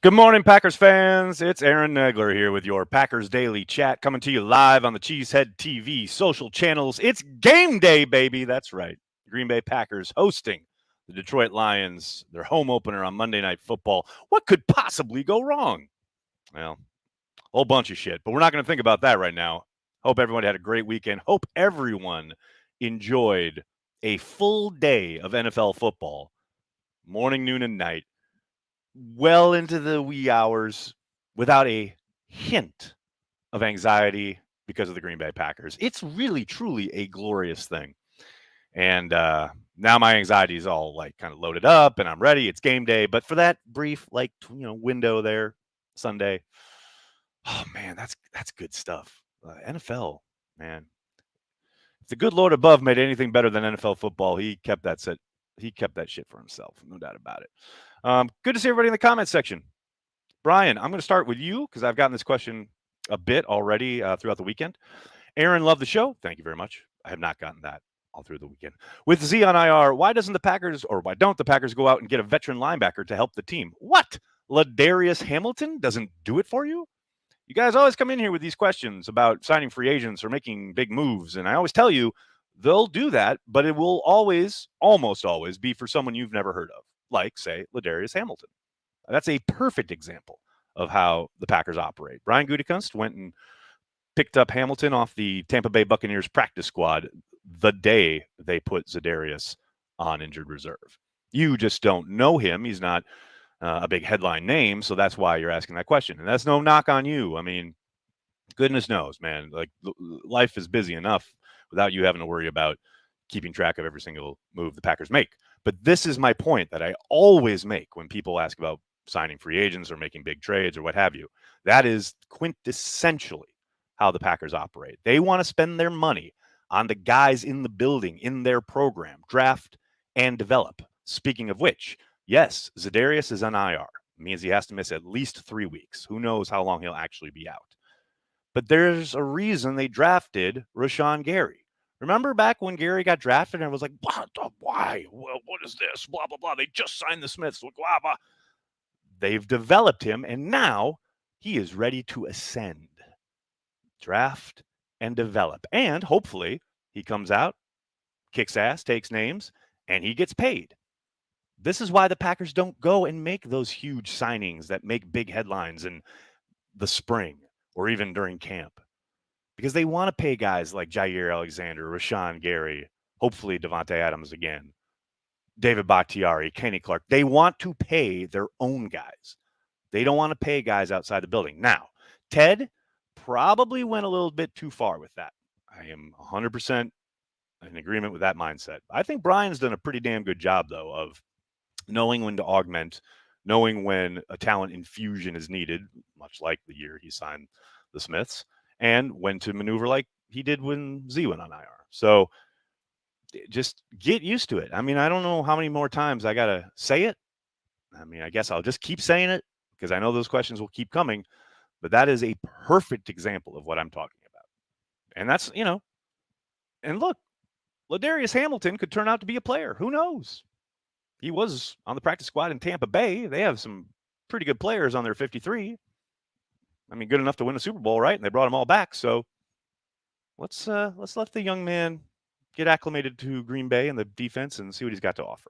Good morning, Packers fans. It's Aaron Negler here with your Packers Daily Chat, coming to you live on the Cheesehead TV social channels. It's game day, baby. That's right. Green Bay Packers hosting the Detroit Lions, their home opener on Monday Night Football. What could possibly go wrong? Well, a whole bunch of shit, but we're not going to think about that right now. Hope everybody had a great weekend. Hope everyone enjoyed a full day of NFL football, morning, noon, and night, well into the wee hours without a hint of anxiety because of the Green Bay Packers. It's really, truly a glorious thing. And now my anxiety is all like kind of loaded up and I'm ready. It's game day. But for that brief, window there, Sunday, oh man, that's good stuff. NFL, man. If the good Lord above made anything better than NFL football, he kept that set. He kept that shit for himself, no doubt about it. Good to see everybody in the comments section. Brian, I'm going to start with you because I've gotten this question a bit already throughout the weekend. Aaron, love the show. Thank you very much. I have not gotten that all through the weekend. With Z on IR, why don't the Packers go out and get a veteran linebacker to help the team? What? Ladarius Hamilton doesn't do it for you? You guys always come in here with these questions about signing free agents or making big moves, and I always tell you they'll do that, but it will always, almost always, be for someone you've never heard of, like, say, Ladarius Hamilton. That's a perfect example of how the Packers operate. Brian Gutekunst went and picked up Hamilton off the Tampa Bay Buccaneers practice squad the day they put Za'Darius on injured reserve. You just don't know him. He's not a big headline name, so that's why you're asking that question. And that's no knock on you. I mean, goodness knows, man. Like, life is busy enough without you having to worry about keeping track of every single move the Packers make. But this is my point that I always make when people ask about signing free agents or making big trades or what have you. That is quintessentially how the Packers operate. They want to spend their money on the guys in the building, in their program, draft and develop. Speaking of which, yes, Za'Darius is on IR. It means he has to miss at least 3 weeks. Who knows how long he'll actually be out. But there's a reason they drafted Rashawn Gary. Remember back when Gary got drafted and it was like, why? Well, what is this? Blah, blah, blah. They just signed the Smiths. Blah, blah. They've developed him, and now he is ready to ascend, draft, and develop. And hopefully he comes out, kicks ass, takes names, and he gets paid. This is why the Packers don't go and make those huge signings that make big headlines in the spring or even during camp. Because they want to pay guys like Jair Alexander, Rashawn Gary, hopefully Devontae Adams again, David Bakhtiari, Kenny Clark. They want to pay their own guys. They don't want to pay guys outside the building. Now, Ted probably went a little bit too far with that. I am 100% in agreement with that mindset. I think Brian's done a pretty damn good job, though, of knowing when to augment, knowing when a talent infusion is needed, much like the year he signed the Smiths, and when to maneuver like he did when Z went on IR. So just get used to it. I mean, I don't know how many more times I got to say it. I mean, I guess I'll just keep saying it because I know those questions will keep coming. But that is a perfect example of what I'm talking about. And that's, and look, Ladarius Hamilton could turn out to be a player. Who knows? He was on the practice squad in Tampa Bay. They have some pretty good players on their 53. I mean, good enough to win a Super Bowl, right? And they brought them all back. So let's let the young man get acclimated to Green Bay and the defense and see what he's got to offer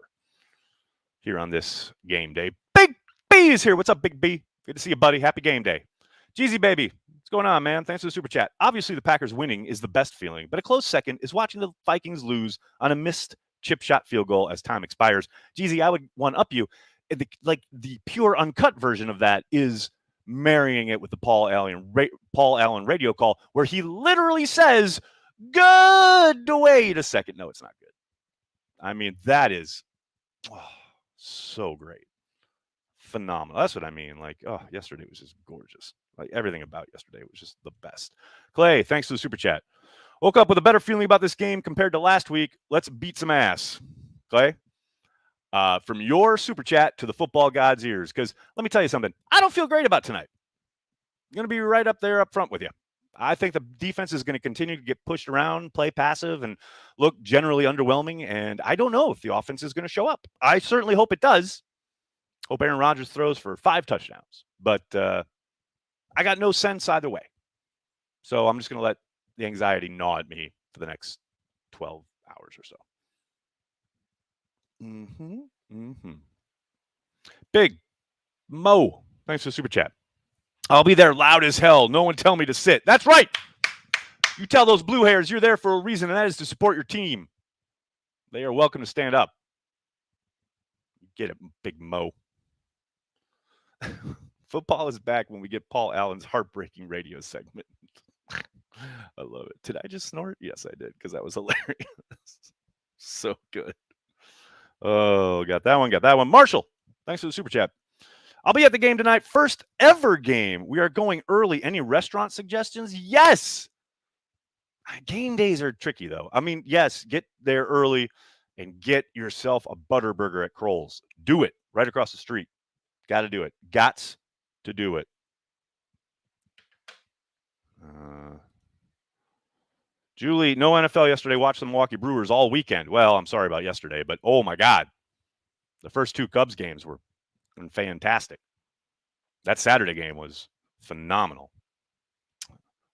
here on this game day. Big B is here. What's up, Big B? Good to see you, buddy. Happy game day. Jeezy, baby. What's going on, man? Thanks for the super chat. Obviously, the Packers winning is the best feeling, but a close second is watching the Vikings lose on a missed chip shot field goal as time expires. Jeezy, I would one-up you. The pure uncut version of that is marrying it with the Paul Allen radio call where he literally says, "Good, wait a second." No, it's not good. I mean, that is so great. Phenomenal. That's what I mean. Like, yesterday was just gorgeous. Like, everything about yesterday was just the best. Clay, thanks for the super chat. Woke up with a better feeling about this game compared to last week. Let's beat some ass. Clay, from your super chat to the football god's ears, because let me tell you something. I don't feel great about tonight. I'm going to be right up there up front with you. I think the defense is going to continue to get pushed around, play passive, and look generally underwhelming. And I don't know if the offense is going to show up. I certainly hope it does. Hope Aaron Rodgers throws for 5 touchdowns. But I got no sense either way. So I'm just going to let the anxiety gnaw at me for the next 12 hours or so. Big Mo, thanks for the super chat. I'll be there loud as hell. No one tell me to sit. That's right. You tell those blue hairs you're there for a reason, and that is to support your team. They are welcome to stand up. Get it, Big Mo. Football is back when we get Paul Allen's heartbreaking radio segment. I love it. Did I just snort? Yes, I did, because that was hilarious. So good. Oh, got that one. Marshall, thanks for the super chat. I'll be at the game tonight. First ever game. We are going early. Any restaurant suggestions? Yes. Game days are tricky, though. I mean, yes, get there early and get yourself a butter burger at Kroll's. Do it right across the street. Got to do it. Gots to do it. Julie, no NFL yesterday. Watched the Milwaukee Brewers all weekend. Well, I'm sorry about yesterday, but oh my God. The first 2 Cubs games were fantastic. That Saturday game was phenomenal.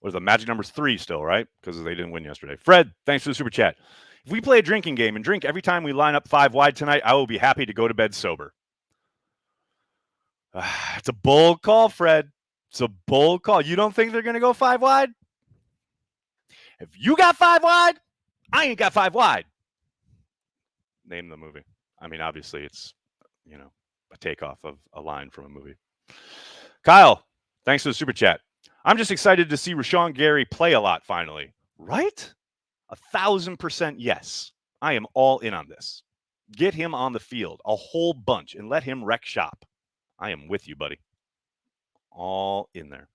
Was the magic numbers 3 still, right? Because they didn't win yesterday. Fred, thanks for the super chat. If we play a drinking game and drink every time we line up 5 wide tonight, I will be happy to go to bed sober. It's a bold call, Fred. It's a bold call. You don't think they're going to go 5 wide? If you got 5 wide, I ain't got 5 wide. Name the movie. I mean, obviously, it's, a takeoff of a line from a movie. Kyle, thanks for the super chat. I'm just excited to see Rashawn Gary play a lot finally. Right? 1,000% yes. I am all in on this. Get him on the field, a whole bunch, and let him wreck shop. I am with you, buddy. All in there.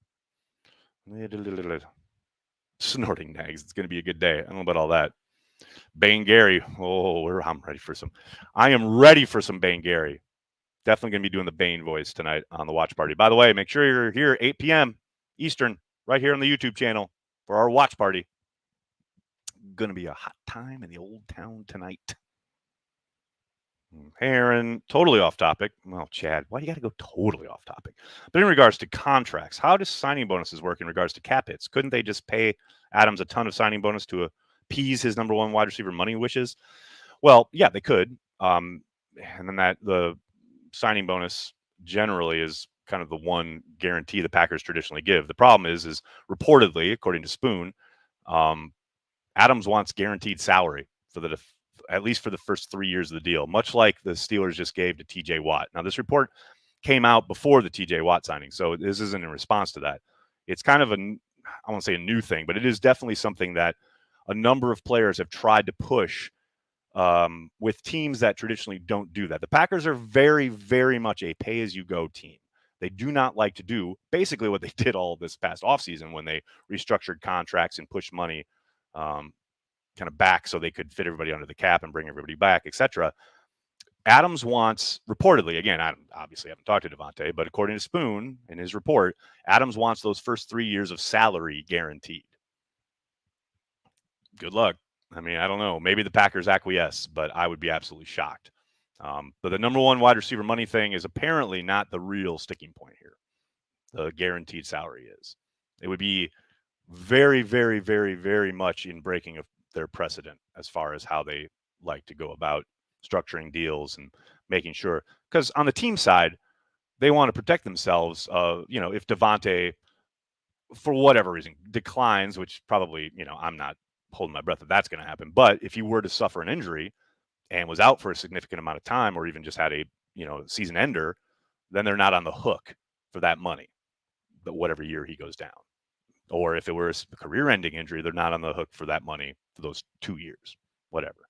Snorting nags. It's going to be a good day. I don't know about all that. Bane Gary. Oh, I'm ready for some. I am ready for some Bane Gary. Definitely going to be doing the Bane voice tonight on the watch party. By the way, make sure you're here 8 p.m. Eastern, right here on the YouTube channel for our watch party. Going to be a hot time in the old town tonight. Aaron, totally off topic. Well, Chad, why do you got to go totally off topic? But in regards to contracts, how does signing bonuses work in regards to cap hits? Couldn't they just pay Adams a ton of signing bonus to appease his number 1 wide receiver money wishes? Well, yeah, they could. And then the signing bonus generally is kind of the one guarantee the Packers traditionally give. The problem is reportedly, according to Spoon, Adams wants guaranteed salary for at least for the first 3 years of the deal, much like the Steelers just gave to TJ Watt. Now, this report came out before the TJ Watt signing, so this isn't in response to that. It's kind of I won't say a new thing, but it is definitely something that a number of players have tried to push with teams that traditionally don't do that. The Packers are very, very much a pay-as-you-go team. They do not like to do basically what they did all this past offseason when they restructured contracts and pushed money kind of back so they could fit everybody under the cap and bring everybody back, etc. Adams wants, reportedly, again, I obviously haven't talked to Devontae, but according to Spoon in his report, Adams wants those first 3 years of salary guaranteed. Good luck. I mean, I don't know. Maybe the Packers acquiesce, but I would be absolutely shocked. But the number 1 wide receiver money thing is apparently not the real sticking point here. The guaranteed salary is. It would be very, very, very, very much in breaking of their precedent as far as how they like to go about structuring deals and making sure. Because on the team side, they want to protect themselves. If Devontae, for whatever reason, declines, which probably, I'm not holding my breath that that's going to happen. But if he were to suffer an injury and was out for a significant amount of time, or even just had a season ender, then they're not on the hook for that money. But whatever year he goes down, or if it were a career-ending injury, they're not on the hook for that money for those 2 years. Whatever.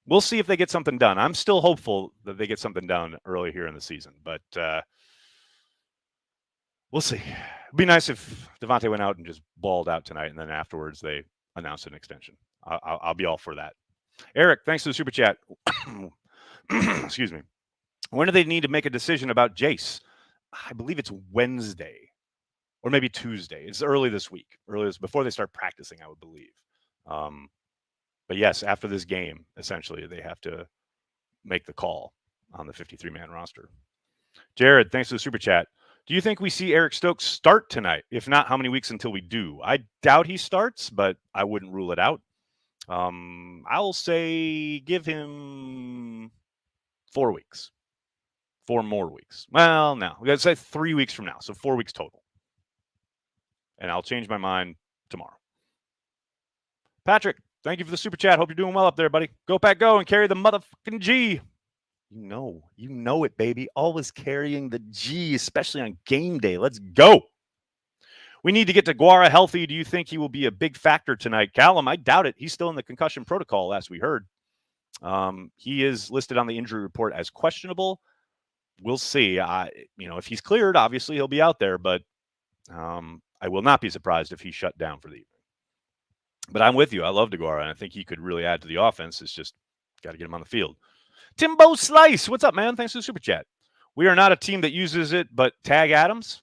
We'll see if they get something done. I'm still hopeful that they get something done early here in the season, but we'll see. It'd be nice if Devontae went out and just balled out tonight, and then afterwards they announced an extension. I'll be all for that. Eric, thanks for the super chat. Excuse me. When do they need to make a decision about Jace? I believe it's Wednesday or maybe Tuesday. It's early this week, before they start practicing, I would believe. But yes, after this game, essentially, they have to make the call. on the 53-man roster. Jared, thanks for the super chat. Do you think we see Eric Stokes start tonight? If not, how many weeks until we do? I doubt he starts, but I wouldn't rule it out. I'll say give him 4 weeks. 4 more weeks. Well, no. Let's say 3 weeks from now. So 4 weeks total. And I'll change my mind tomorrow. Patrick, thank you for the super chat. Hope you're doing well up there, buddy. Go Pack, go and carry the motherfucking G. You know it, baby. Always carrying the G, especially on game day. Let's go. We need to get Guara healthy. Do you think he will be a big factor tonight? Callum, I doubt it. He's still in the concussion protocol, as we heard. He is listed on the injury report as questionable. We'll see. If he's cleared, obviously he'll be out there, but I will not be surprised if he's shut down for the evening. But I'm with you. I love DeGuara, and I think he could really add to the offense. It's just got to get him on the field. Timbo Slice, what's up, man? Thanks for the super chat. We are not a team that uses it, but tag Adams,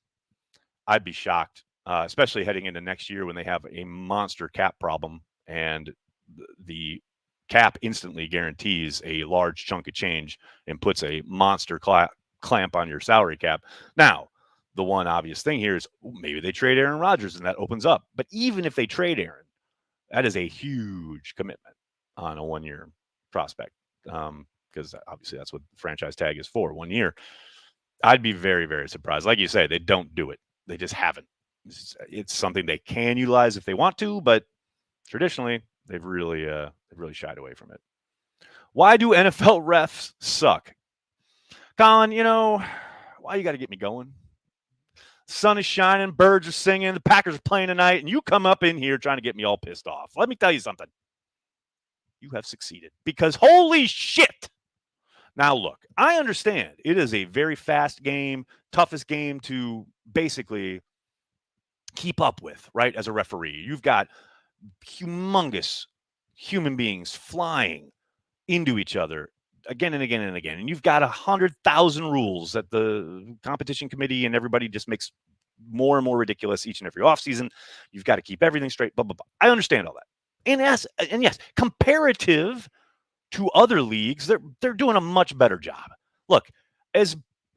I'd be shocked, especially heading into next year when they have a monster cap problem, and the cap instantly guarantees a large chunk of change and puts a monster clamp on your salary cap. Now, the one obvious thing here is maybe they trade Aaron Rodgers and that opens up. But even if they trade Aaron, that is a huge commitment on a 1-year prospect, because obviously that's what the franchise tag is for, 1 year. I'd be very, very surprised. Like you say, they don't do it. They just haven't. It's something they can utilize if they want to, but traditionally they've really shied away from it. Why do NFL refs suck? Colin, why you got to get me going? Sun is shining, birds are singing, the Packers are playing tonight, and you come up in here trying to get me all pissed off. Let me tell you something. You have succeeded because holy shit. Now, look, I understand it is a very fast game, toughest game to basically keep up with, right, as a referee. You've got humongous human beings flying into each other again and again and again. And you've got 100,000 rules that the competition committee and everybody just makes more and more ridiculous each and every offseason. You've got to keep everything straight, blah, blah, blah. I understand all that. And yes, comparative to other leagues, they're doing a much better job. Look, as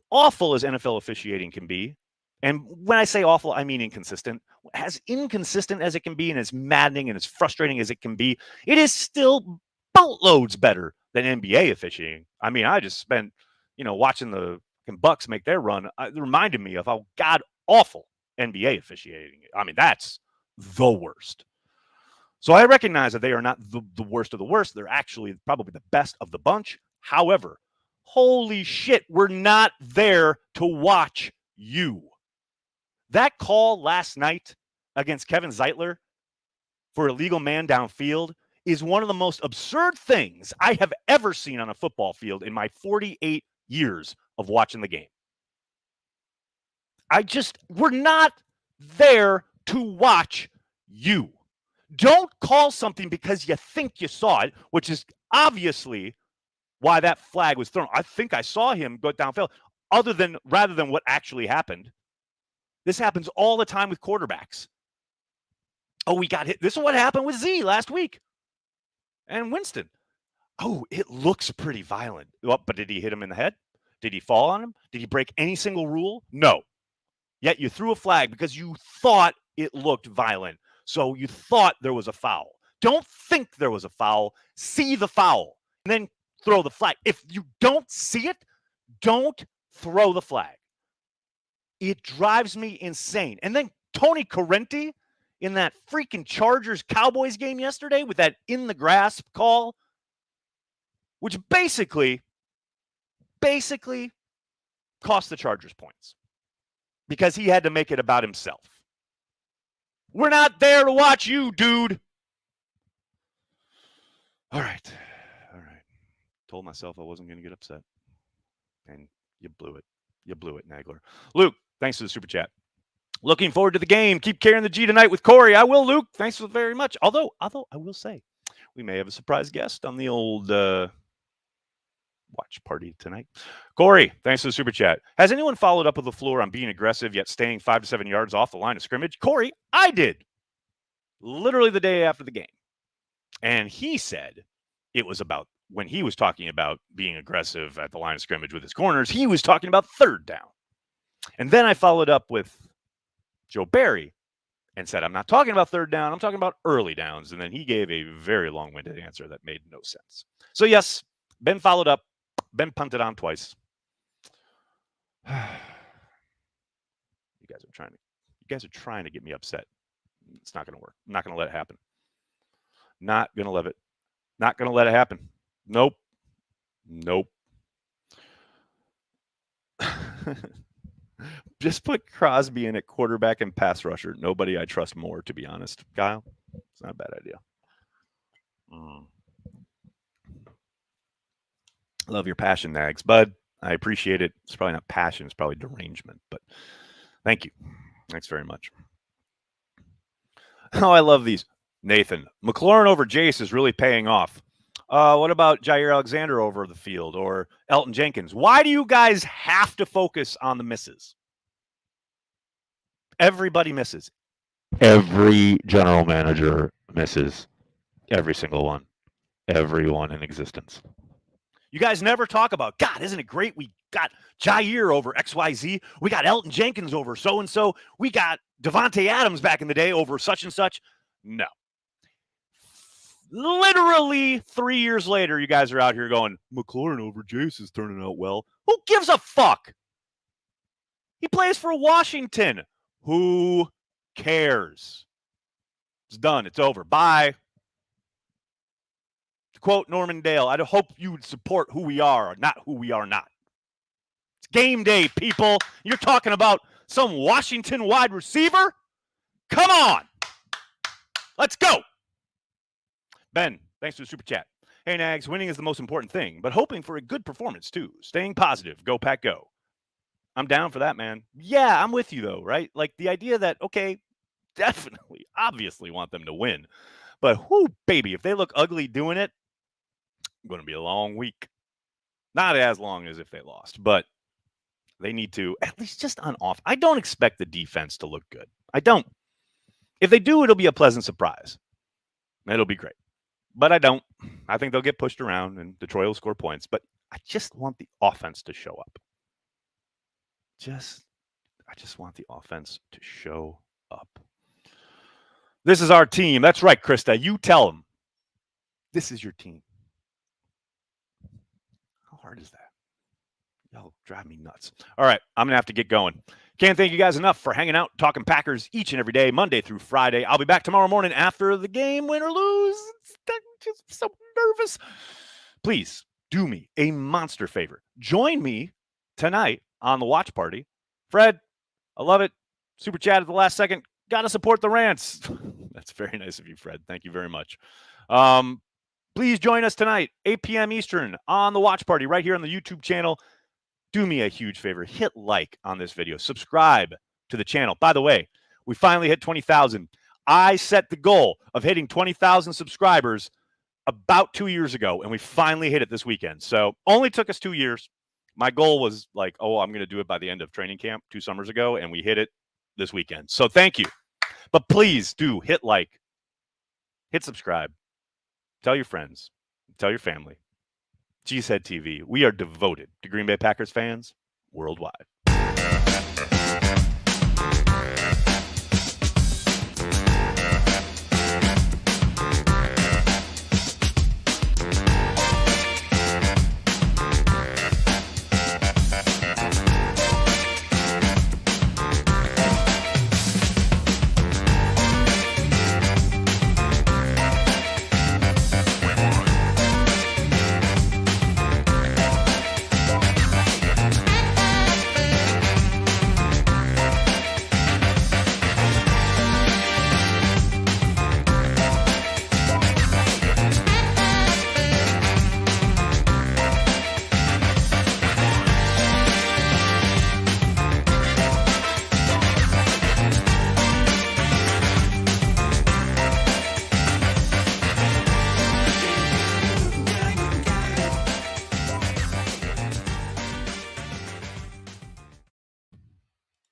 awful as NFL officiating can be, and when I say awful, I mean inconsistent, as inconsistent as it can be and as maddening and as frustrating as it can be, it is still boatloads better than NBA officiating. I mean, I just spent, watching the Bucks make their run. It reminded me of how god-awful NBA officiating is. I mean, that's the worst. So I recognize that they are not the worst of the worst. They're actually probably the best of the bunch. However, holy shit, we're not there to watch you. That call last night against Kevin Zeitler for illegal man downfield is one of the most absurd things I have ever seen on a football field in my 48 years of watching the game. We're not there to watch you. Don't call something because you think you saw it, which is obviously why that flag was thrown. I think I saw him go downfield, rather than what actually happened. This happens all the time with quarterbacks. Oh, we got hit. This is what happened with Z last week. And Winston. Oh, it looks pretty violent. Well, but did he hit him in the head? Did he fall on him? Did he break any single rule? No. Yet you threw a flag because you thought it looked violent. So you thought there was a foul. Don't think there was a foul. See the foul. And then throw the flag. If you don't see it, don't throw the flag. It drives me insane. And then Tony Correnti in that freaking Chargers-Cowboys game yesterday with that in-the-grass call, which basically cost the Chargers points because he had to make it about himself. We're not there to watch you, dude. All right. Told myself I wasn't going to get upset. And you blew it. Nagler. Luke, thanks for the super chat. Looking forward to the game. Keep carrying the G tonight with Corey. I will, Luke. Thanks very much. Although I will say, we may have a surprise guest on the old watch party tonight. Corey, thanks for the super chat. Has anyone followed up with LaFleur on being aggressive yet staying 5 to 7 yards off the line of scrimmage? Corey, I did. Literally the day after the game. And he said it was about when he was talking about being aggressive at the line of scrimmage with his corners, he was talking about third down. And then I followed up with Joe Barry and said, I'm not talking about third down. I'm talking about early downs. And then he gave a very long-winded answer that made no sense. So, yes, Ben followed up. Ben punted on twice. You guys are trying to get me upset. It's not going to work. I'm not going to let it happen. Not going to let it happen. Nope. Just put Crosby in at quarterback and pass rusher. Nobody I trust more, to be honest. Kyle, it's not a bad idea. Love your passion, Nags. Bud, I appreciate it. It's probably not passion. It's probably derangement, but thank you. Thanks very much. Oh, I love these. Nathan, McLaurin over Jace is really paying off. What about Jair Alexander over the field or Elton Jenkins? Why do you guys have to focus on the misses? Everybody misses. Every general manager misses. Every single one. Everyone in existence. You guys never talk about, God, isn't it great? We got Jair over XYZ. We got Elton Jenkins over so-and-so. We got Devontae Adams back in the day over such and such. No. Literally 3 years later, you guys are out here going, McLaurin over Jace is turning out well. Who gives a fuck? He plays for Washington. Who cares? It's done. It's over. Bye. To quote Norman Dale, I hope you would support who we are, not who we are not. It's game day, people. You're talking about some Washington wide receiver? Come on. Let's go. Ben, thanks for the super chat. Hey, Nags, winning is the most important thing, but hoping for a good performance, too. Staying positive. Go, Pack, go. I'm down for that, man. Yeah, I'm with you, though, right? Like the idea that, okay, definitely, obviously want them to win. But, whoo, baby, if they look ugly doing it, it's going to be a long week. Not as long as if they lost, but they need to, at least just on off. I don't expect the defense to look good. I don't. If they do, it'll be a pleasant surprise. It'll be great. But I don't. I think they'll get pushed around and Detroit will score points. But I just want the offense to show up. I just want the offense to show up. This is our team. That's right, Krista. You tell them. This is your team. How hard is that? Y'all drive me nuts. All right, I'm going to have to get going. Can't thank you guys enough for hanging out, talking Packers each and every day, Monday through Friday. I'll be back tomorrow morning after the game, win or lose. I'm just so nervous. Please do me a monster favor. Join me tonight on the watch party. Fred, I love it. Super chat at the last second. Got to support the rants. That's very nice of you, Fred. Thank you very much. Please join us tonight, 8 p.m. Eastern, on the watch party right here on the YouTube channel. Do me a huge favor. Hit like on this video. Subscribe to the channel. By the way, we finally hit 20,000. I set the goal of hitting 20,000 subscribers about 2 years ago, and we finally hit it this weekend. So only took us 2 years. My goal was like, I'm going to do it by the end of training camp 2 summers ago, and we hit it this weekend. So thank you. But please do hit like, hit subscribe, tell your friends, tell your family. Cheesehead TV. We are devoted to Green Bay Packers fans worldwide.